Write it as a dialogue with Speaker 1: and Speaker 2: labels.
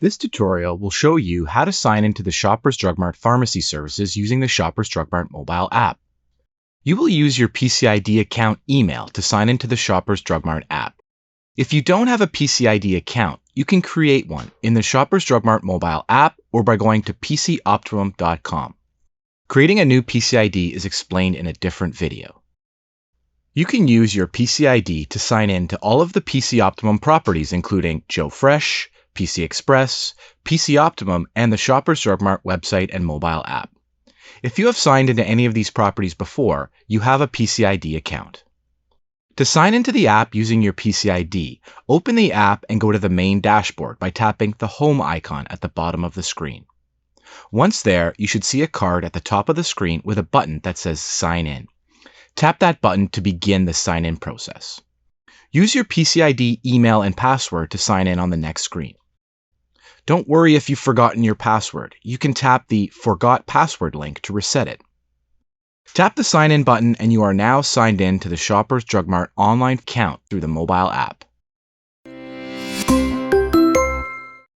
Speaker 1: This tutorial will show you how to sign into the Shoppers Drug Mart pharmacy services using the Shoppers Drug Mart mobile app. You will use your PCID account email to sign into the Shoppers Drug Mart app. If you don't have a PCID account, you can create one in the Shoppers Drug Mart mobile app or by going to pcoptimum.com. Creating a new PCID is explained in a different video. You can use your PCID to sign in to all of the PC Optimum properties including Joe Fresh, PC Express, PC Optimum, and the Shoppers Drug Mart website and mobile app. If you have signed into any of these properties before, you have a PCID account. To sign into the app using your PCID, open the app and go to the main dashboard by tapping the Home icon at the bottom of the screen. Once there, you should see a card at the top of the screen with a button that says Sign In. Tap that button to begin the sign-in process. Use your PCID email and password to sign in on the next screen. Don't worry if you've forgotten your password. You can tap the Forgot Password link to reset it. Tap the Sign In button and you are now signed in to the Shoppers Drug Mart online account through the mobile app.